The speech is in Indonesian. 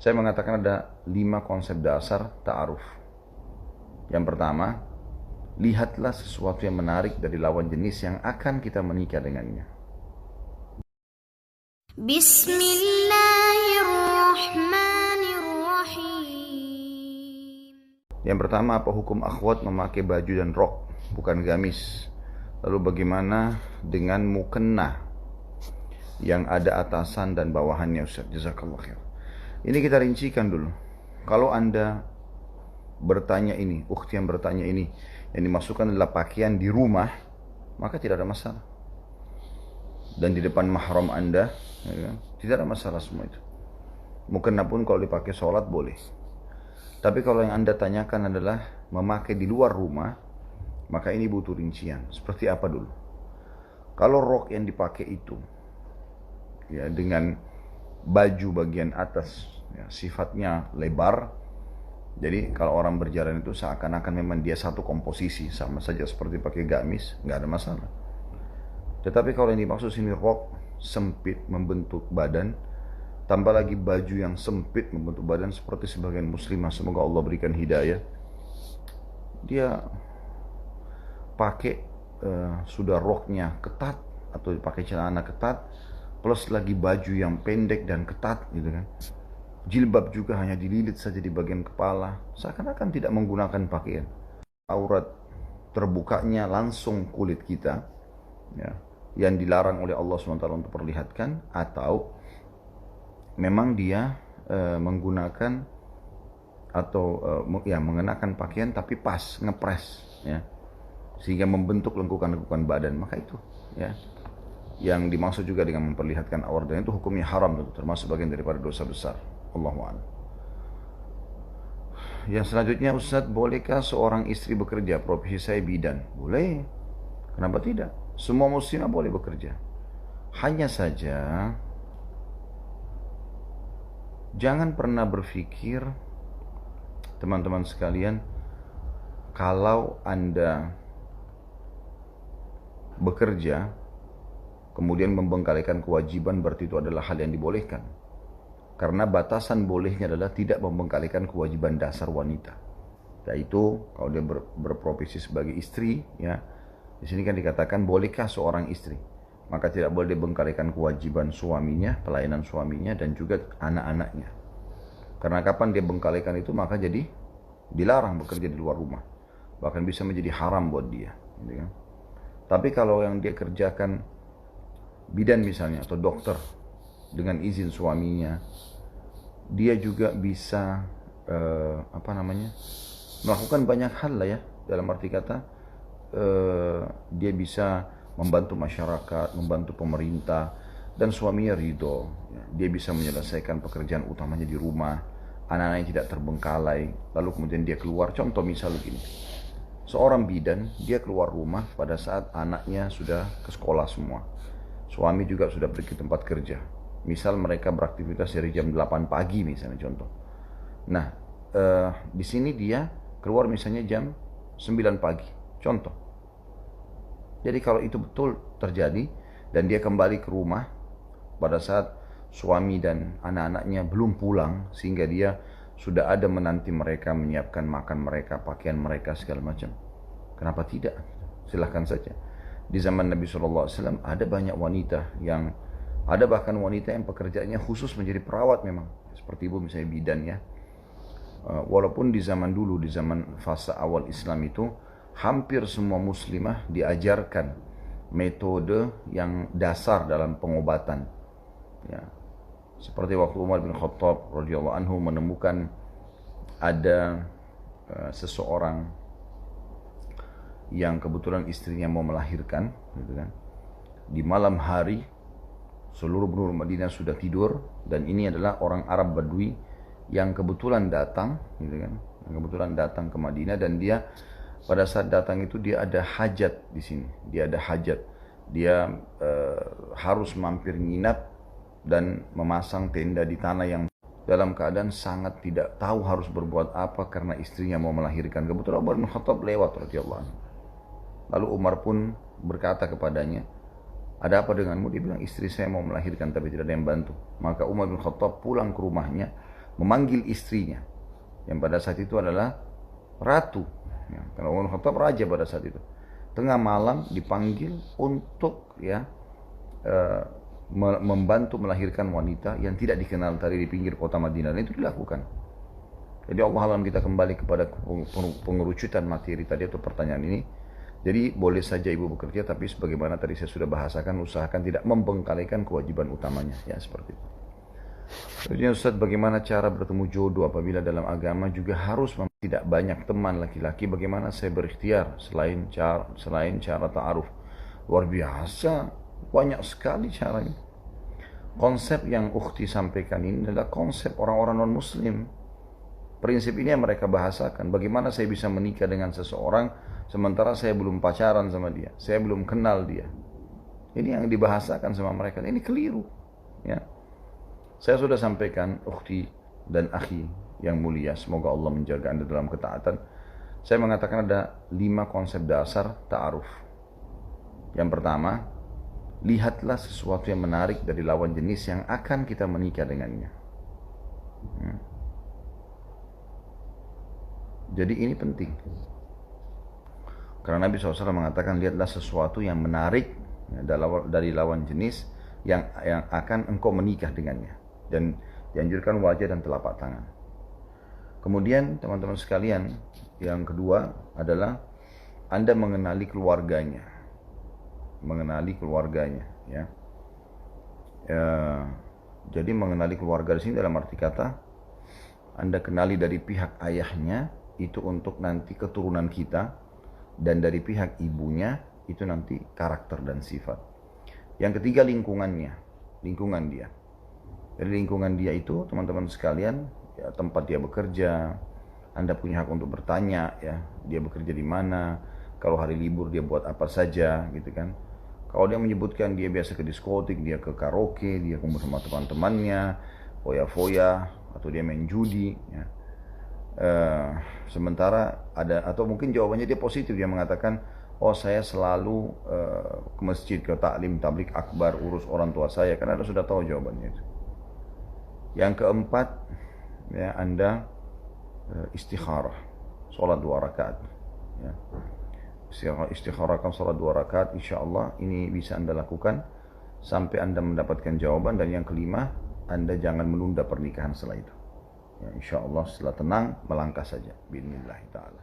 Saya mengatakan ada 5 konsep dasar ta'aruf. Yang pertama, lihatlah sesuatu yang menarik dari lawan jenis yang akan kita menikah dengannya. Bismillahirrahmanirrahim. Yang pertama, apa hukum akhwat memakai baju dan rok, bukan gamis? Lalu bagaimana dengan mukena yang ada atasan dan bawahannya, Ustaz? Jazakallah khair. Ini kita rincikan dulu. Kalau Anda bertanya ini, ukhti yang bertanya ini, yang dimasukkan adalah pakaian di rumah, maka tidak ada masalah. Dan di depan mahram Anda, ya kan? Tidak ada masalah semua itu. Mukena pun kalau dipakai sholat boleh. Tapi kalau yang Anda tanyakan adalah memakai di luar rumah, maka ini butuh rincian. Seperti apa dulu? Kalau rok yang dipakai itu, ya, dengan baju bagian atas, ya, sifatnya lebar, jadi kalau orang berjalan itu seakan-akan memang dia satu komposisi, sama saja seperti pakai gamis, nggak ada masalah. Tetapi kalau yang dimaksud sini rok sempit membentuk badan, tambah lagi baju yang sempit membentuk badan, seperti sebagian muslimah, semoga Allah berikan hidayah, dia pakai sudah roknya ketat atau pakai celana ketat, plus lagi baju yang pendek dan ketat gitu kan. Jilbab juga hanya dililit saja di bagian kepala, seakan-akan tidak menggunakan pakaian. Aurat terbukanya langsung kulit kita, ya, yang dilarang oleh Allah SWT untuk perlihatkan, atau memang dia menggunakan atau ya mengenakan pakaian tapi pas, ngepres, ya, sehingga membentuk lengkukan-lengkukan badan, maka itu, ya, yang dimaksud juga dengan memperlihatkan aurat, dan itu hukumnya haram, termasuk bagian daripada dosa besar. Allahu a'lam. Yang selanjutnya, Ustaz, bolehkah seorang istri bekerja? Profesi saya bidan. Boleh. Kenapa tidak? Semua muslimah boleh bekerja. Hanya saja jangan pernah berpikir, teman-teman sekalian, kalau Anda bekerja kemudian membengkalikan kewajiban, berarti itu adalah hal yang dibolehkan. Karena batasan bolehnya adalah tidak membengkalikan kewajiban dasar wanita. Yaitu kalau dia berprofesi sebagai istri, ya, di sini kan dikatakan bolehkah seorang istri, maka tidak boleh dibengkalikan kewajiban suaminya, pelayanan suaminya, dan juga anak-anaknya. Karena kapan dia bengkalikan itu, maka jadi dilarang bekerja di luar rumah, bahkan bisa menjadi haram buat dia, gitu kan. Tapi kalau yang dia kerjakan bidan misalnya, atau dokter, dengan izin suaminya, dia juga bisa melakukan banyak hal lah, ya, dalam arti kata dia bisa membantu masyarakat, membantu pemerintah, dan suaminya ridho, ya. Dia bisa menyelesaikan pekerjaan utamanya di rumah, anak-anaknya tidak terbengkalai, lalu kemudian dia keluar. Contoh misal begini, seorang bidan, dia keluar rumah pada saat anaknya sudah ke sekolah semua, suami juga sudah pergi ke tempat kerja. Misal mereka beraktivitas dari jam 8 pagi misalnya, contoh. Nah, di sini dia keluar misalnya jam 9 pagi, contoh. Jadi kalau itu betul terjadi dan dia kembali ke rumah pada saat suami dan anak-anaknya belum pulang, sehingga dia sudah ada menanti mereka, menyiapkan makan mereka, pakaian mereka, segala macam, kenapa tidak? Silahkan saja. Di zaman Nabi SAW ada banyak wanita yang, ada bahkan wanita yang pekerjaannya khusus menjadi perawat memang, seperti ibu misalnya bidan, ya. Walaupun di zaman dulu, di zaman fase awal Islam itu, hampir semua muslimah diajarkan metode yang dasar dalam pengobatan, ya. Seperti waktu Umar bin Khattab radhiyallahu anhu menemukan ada seseorang yang kebetulan istrinya mau melahirkan, gitu kan. Di malam hari seluruh penduduk Madinah sudah tidur, dan ini adalah orang Arab Badui yang kebetulan datang, gitu kan, yang kebetulan datang ke Madinah, dan dia pada saat datang itu dia ada hajat di sini, dia ada hajat, dia harus mampir nginap dan memasang tenda di tanah yang dalam keadaan sangat tidak tahu harus berbuat apa karena istrinya mau melahirkan. Kebetulan Umar bin Khattab lewat radhiyallahu anhu. Lalu Umar pun berkata kepadanya, ada apa denganmu? Dia bilang, istri saya mau melahirkan tapi tidak ada yang bantu. Maka Umar bin Khattab pulang ke rumahnya, memanggil istrinya, yang pada saat itu adalah ratu. Ya, kalau Umar bin Khattab raja pada saat itu. Tengah malam dipanggil untuk membantu melahirkan wanita yang tidak dikenal tadi di pinggir kota Madinah. Dan itu dilakukan. Jadi Allah alam kita kembali kepada pengerucutan materi tadi atau pertanyaan ini. Jadi boleh saja ibu bekerja, tapi sebagaimana tadi saya sudah bahasakan, usahakan tidak membengkalikan kewajiban utamanya. Ya seperti itu. Kemudian Ustaz, bagaimana cara bertemu jodoh apabila dalam agama juga harus tidak banyak teman laki-laki? Bagaimana saya berikhtiar selain cara ta'aruf? Luar biasa, banyak sekali caranya. Konsep yang ukhti sampaikan ini adalah konsep orang-orang non-muslim. Prinsip ini yang mereka bahasakan. Bagaimana saya bisa menikah dengan seseorang sementara saya belum pacaran sama dia, saya belum kenal dia. Ini yang dibahasakan sama mereka. Ini keliru. Ya. Saya sudah sampaikan, ukhti dan akhi yang mulia, semoga Allah menjaga Anda dalam ketaatan. Saya mengatakan ada 5 konsep dasar ta'aruf. Yang pertama, lihatlah sesuatu yang menarik dari lawan jenis yang akan kita menikah dengannya. Jadi ini penting. Karena Nabi SAW mengatakan, lihatlah sesuatu yang menarik dari lawan jenis yang akan engkau menikah dengannya. Dan dianjurkan wajah dan telapak tangan. Kemudian teman-teman sekalian, yang kedua adalah Anda mengenali keluarganya. Ya. Jadi mengenali keluarga di sini dalam arti kata Anda kenali dari pihak ayahnya itu untuk nanti keturunan kita, dan dari pihak ibunya itu nanti karakter dan sifat. Yang ketiga lingkungan dia. Dari lingkungan dia itu teman-teman sekalian, ya, tempat dia bekerja, Anda punya hak untuk bertanya, ya, dia bekerja di mana, kalau hari libur dia buat apa saja, gitu kan. Kalau dia menyebutkan dia biasa ke diskotik, dia ke karaoke, dia kumpul sama teman-temannya, foya-foya, atau dia main judi, ya. Sementara ada, atau mungkin jawabannya dia positif, dia mengatakan, oh saya selalu ke masjid, ke taklim, tablik akbar, urus orang tua saya, karena Anda sudah tahu jawabannya itu. Yang keempat, ya, Anda istikharah, sholat 2 rakaat. Ya. Istikharahkan sholat 2 rakaat, insya Allah ini bisa Anda lakukan sampai Anda mendapatkan jawaban. Dan yang kelima, Anda jangan menunda pernikahan setelah itu. Ya, insya Allah setelah tenang, melangkah saja. Bismillah ta'ala.